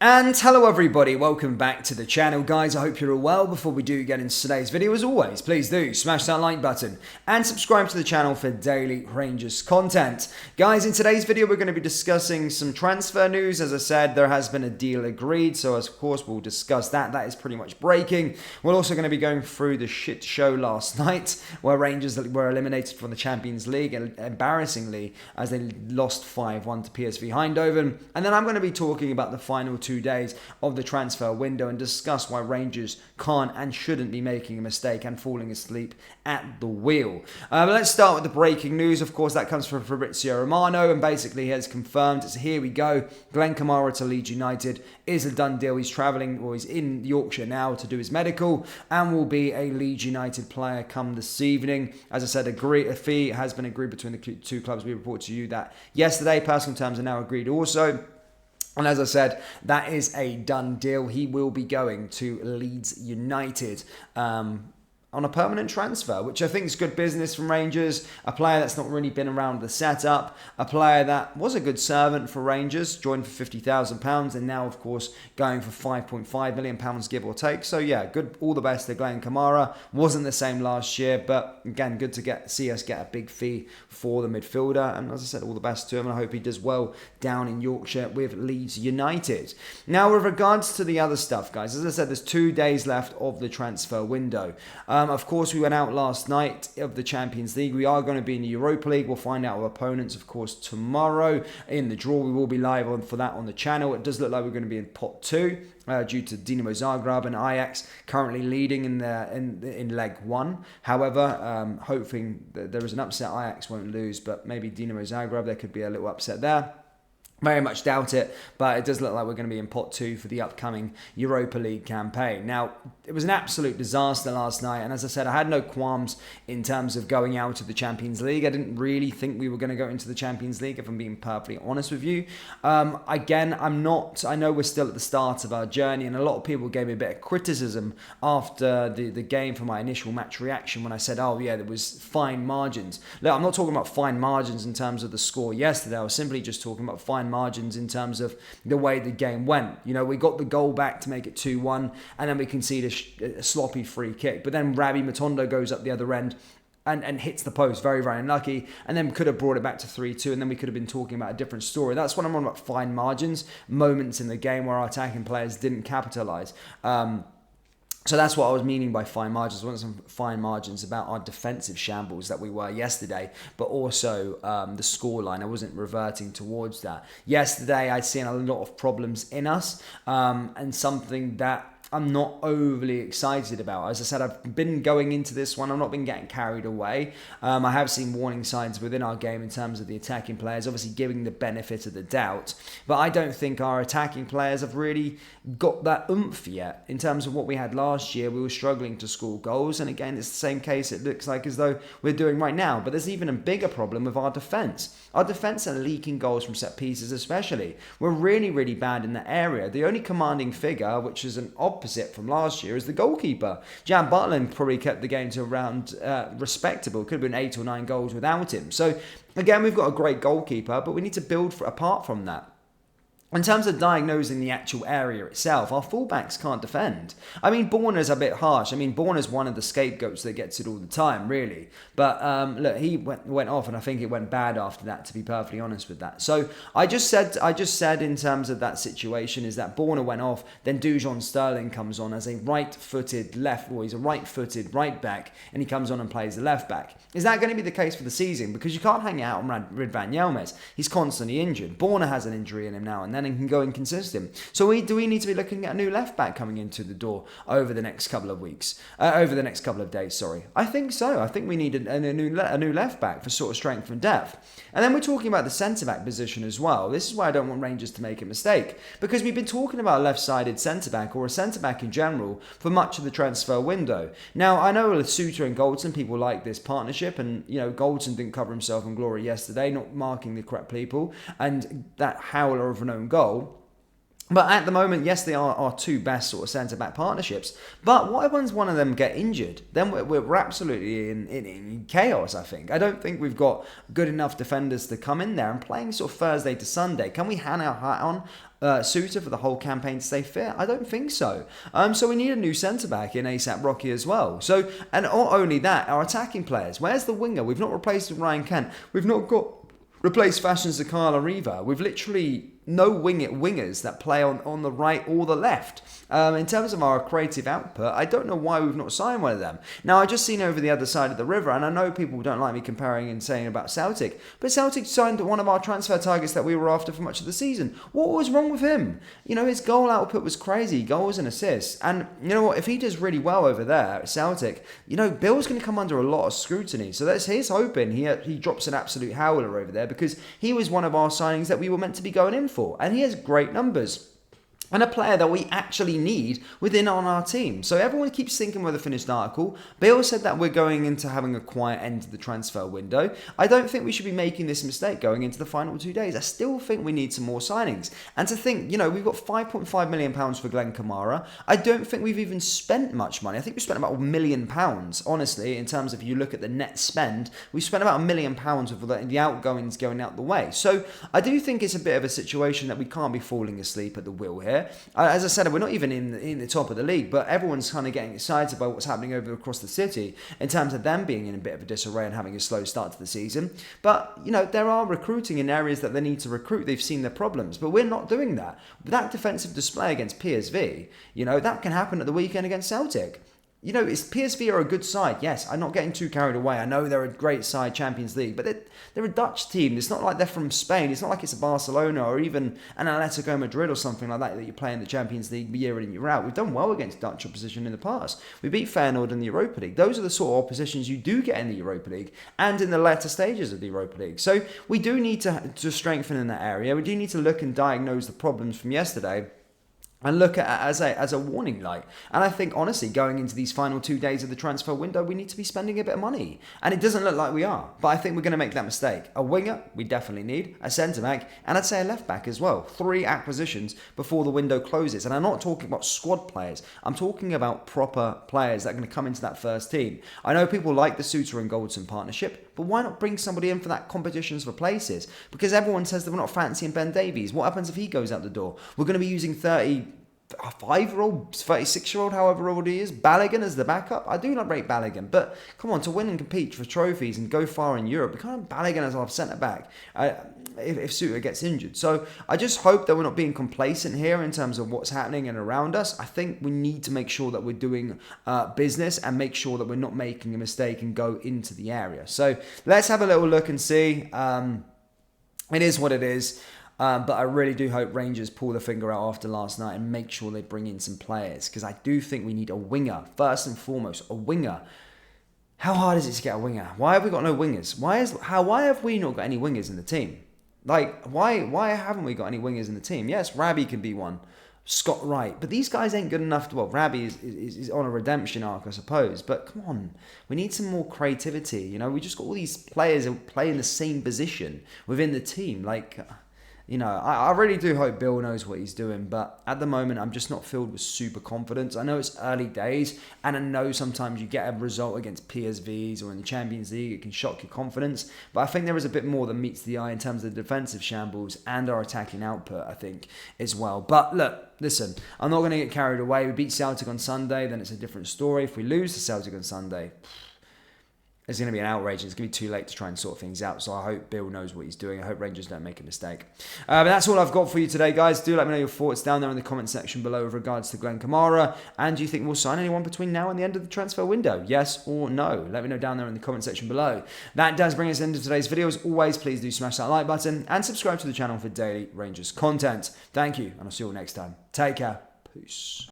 And hello everybody, welcome back to the channel guys. I hope you're all well. Before we do get into today's video, as always, please do smash that like button and subscribe to the channel for daily Rangers content. Guys, in today's video we're going to be discussing some transfer news. As I said, there has been a deal agreed, so of course we'll discuss that. That is pretty much breaking. We're also going to be going through the shit show last night where Rangers were eliminated from the Champions League, embarrassingly, as they lost 5-1 to PSV Eindhoven. And then I'm going to be talking about the final 2 days of the transfer window and discuss why Rangers can't and shouldn't be making a mistake and falling asleep at the wheel. But let's start with the breaking news. Of course, that comes from Fabrizio Romano, and basically he has confirmed, it's here we go, Glenn Kamara to Leeds United is a done deal. He's travelling, or he's in Yorkshire now to do his medical, and will be a Leeds United player come this evening. As I said, a fee has been agreed between the two clubs. We report to you that yesterday. Personal terms are now agreed also. And as I said, that is a done deal. He will be going to Leeds United on a permanent transfer, which I think is good business from Rangers. A player that's not really been around the setup. A player that was a good servant for Rangers, joined for £50,000, and now, of course, going for £5.5 million, give or take. So, yeah, good. All the best to Glenn Kamara. Wasn't the same last year, but again, good to see us get a big fee for the midfielder. And as I said, all the best to him, and I hope he does well down in Yorkshire with Leeds United. Now, with regards to the other stuff, guys, as I said, there's 2 days left of the transfer window. Of course, we went out last night of the Champions League. We are going to be in the Europa League. We'll find out our opponents, of course, tomorrow in the draw. We will be live for that on the channel. It does look like we're going to be in pot 2 due to Dinamo Zagreb and Ajax currently leading in leg 1. However, hoping that there is an upset, Ajax won't lose, but maybe Dinamo Zagreb, there could be a little upset there. Very much doubt it, but it does look like we're going to be in pot 2 for the upcoming Europa League campaign. Now, it was an absolute disaster last night, and as I said, I had no qualms in terms of going out of the Champions League. I didn't really think we were going to go into the Champions League, if I'm being perfectly honest with you. Again, I know we're still at the start of our journey, and a lot of people gave me a bit of criticism after the game for my initial match reaction when I said, oh yeah, there was fine margins. Look, I'm not talking about fine margins in terms of the score yesterday. I was simply just talking about fine margins in terms of the way the game went. You know, we got the goal back to make it 2-1, and then we conceded a sloppy free kick. But then Rabbi Matondo goes up the other end and hits the post, very, very unlucky, and then could have brought it back to 3-2, and then we could have been talking about a different story. That's what I'm on about, fine margins, moments in the game where our attacking players didn't capitalise. So that's what I was meaning by fine margins. I want some fine margins about our defensive shambles that we were yesterday, but also the scoreline. I wasn't reverting towards that. Yesterday, I'd seen a lot of problems in us, and something that I'm not overly excited about. As I said, I've been going into this one. I've not been getting carried away. I have seen warning signs within our game in terms of the attacking players, obviously giving the benefit of the doubt. But I don't think our attacking players have really got that oomph yet. In terms of what we had last year, we were struggling to score goals. And again, it's the same case it looks like as though we're doing right now. But there's even a bigger problem with our defence. Our defence are leaking goals from set pieces especially. We're really, really bad in that area. The only commanding figure, which is an opposite from last year, is the goalkeeper. Jan Butland probably kept the game to around respectable. Could have been 8 or 9 goals without him. So again, we've got a great goalkeeper, but we need to build apart from that. In terms of diagnosing the actual area itself, our fullbacks can't defend. I mean, Borna's a bit harsh. I mean, Borna's one of the scapegoats that gets it all the time, really. But look, he went off, and I think it went bad after that, to be perfectly honest with that. So I just said in terms of that situation is that Borna went off, then Dujon Sterling comes on as a right-footed he's a right-footed right back, and he comes on and plays the left back. Is that going to be the case for the season? Because you can't hang out on Ridvan Yilmaz. He's constantly injured. Borna has an injury in him now and then, and can go inconsistent. So do we need to be looking at a new left back coming into the door over the next couple of weeks, over the next couple of days? Sorry, I think so. I think we need a new left back for sort of strength and depth. And then we're talking about the centre back position as well. This is why I don't want Rangers to make a mistake, because we've been talking about a left-sided centre back, or a centre back in general, for much of the transfer window. Now I know with Suter and Goldson, people like this partnership, and you know Goldson didn't cover himself in glory yesterday, not marking the correct people, and that howler of an own goal. But at the moment, yes, they are our two best sort of centre-back partnerships. But what happens when one of them get injured? Then we're absolutely in chaos, I think. I don't think we've got good enough defenders to come in there. And playing sort of Thursday to Sunday, can we hang our hat suitor for the whole campaign to stay fit? I don't think so. So we need a new centre-back in ASAP Rocky as well. So, and not only that, our attacking players. Where's the winger? We've not replaced Ryan Kent. We've not got replaced Fashion Zakala Riva. We've literally no wingers that play on the right or the left. In terms of our creative output, I don't know why we've not signed one of them. Now, I just seen over the other side of the river, and I know people don't like me comparing and saying about Celtic, but Celtic signed one of our transfer targets that we were after for much of the season. What was wrong with him? His goal output was crazy, goals and assists. And you know what? If he does really well over there at Celtic, Bill's going to come under a lot of scrutiny. So here's hoping he drops an absolute howler over there, because he was one of our signings that we were meant to be going in for, and he has great numbers. And a player that we actually need on our team. So everyone keeps thinking we're the finished article. Bill said that we're going into having a quiet end to the transfer window. I don't think we should be making this mistake going into the final 2 days. I still think we need some more signings. And to think, we've got £5.5 million for Glenn Kamara. I don't think we've even spent much money. I think we spent about £1 million, honestly, in terms of if you look at the net spend. We spent about £1 million with the outgoings going out the way. So I do think it's a bit of a situation that we can't be falling asleep at the wheel here. As I said, we're not even in the top of the league, but everyone's kind of getting excited by what's happening over across the city in terms of them being in a bit of a disarray and having a slow start to the season. But, there are recruiting in areas that they need to recruit. They've seen their problems, but we're not doing that. That defensive display against PSV, that can happen at the weekend against Celtic. PSV are a good side. Yes, I'm not getting too carried away. I know they're a great side, Champions League, but they're a Dutch team. It's not like they're from Spain. It's not like it's a Barcelona or even an Atletico Madrid or something like that you play in the Champions League year in and year out. We've done well against Dutch opposition in the past. We beat Feyenoord in the Europa League. Those are the sort of oppositions you do get in the Europa League and in the latter stages of the Europa League. So we do need to strengthen in that area. We do need to look and diagnose the problems from yesterday and look at it as a warning light. And I think, honestly, going into these final 2 days of the transfer window, we need to be spending a bit of money. And it doesn't look like we are. But I think we're going to make that mistake. A winger, we definitely need. A centre-back, and I'd say a left-back as well. 3 acquisitions before the window closes. And I'm not talking about squad players. I'm talking about proper players that are going to come into that first team. I know people like the Suter and Goldson partnership, but why not bring somebody in for that competitions for places? Because everyone says that we're not fancying Ben Davies. What happens if he goes out the door? We're going to be using 35-year-old, 36-year-old, however old he is, Balogun as the backup. I do not rate Balogun, but come on, to win and compete for trophies and go far in Europe, we can't have Balogun as our centre-back if Suter gets injured. So I just hope that we're not being complacent here in terms of what's happening and around us. I think we need to make sure that we're doing business and make sure that we're not making a mistake and go into the area. So let's have a little look and see. It is what it is. But I really do hope Rangers pull the finger out after last night and make sure they bring in some players, because I do think we need a winger, first and foremost, a winger. How hard is it to get a winger? Why have we got no wingers? Why have we not got any wingers in the team? Why haven't we got any wingers in the team? Yes, Rabby can be one, Scott Wright, but these guys ain't good enough. Well, Rabby is on a redemption arc, I suppose, but come on, we need some more creativity. We just got all these players who play in the same position within the team, I really do hope Bill knows what he's doing, but at the moment, I'm just not filled with super confidence. I know it's early days, and I know sometimes you get a result against PSVs or in the Champions League, it can shock your confidence, but I think there is a bit more than meets the eye in terms of the defensive shambles and our attacking output, I think, as well. But look, listen, I'm not going to get carried away. We beat Celtic on Sunday, then it's a different story. If we lose to Celtic on Sunday, it's going to be an outrage. It's going to be too late to try and sort things out. So I hope Bill knows what he's doing. I hope Rangers don't make a mistake. But that's all I've got for you today, guys. Do let me know your thoughts down there in the comment section below with regards to Glenn Kamara. And do you think we'll sign anyone between now and the end of the transfer window? Yes or no? Let me know down there in the comment section below. That does bring us to the end of today's video. As always, please do smash that like button and subscribe to the channel for daily Rangers content. Thank you, and I'll see you all next time. Take care. Peace.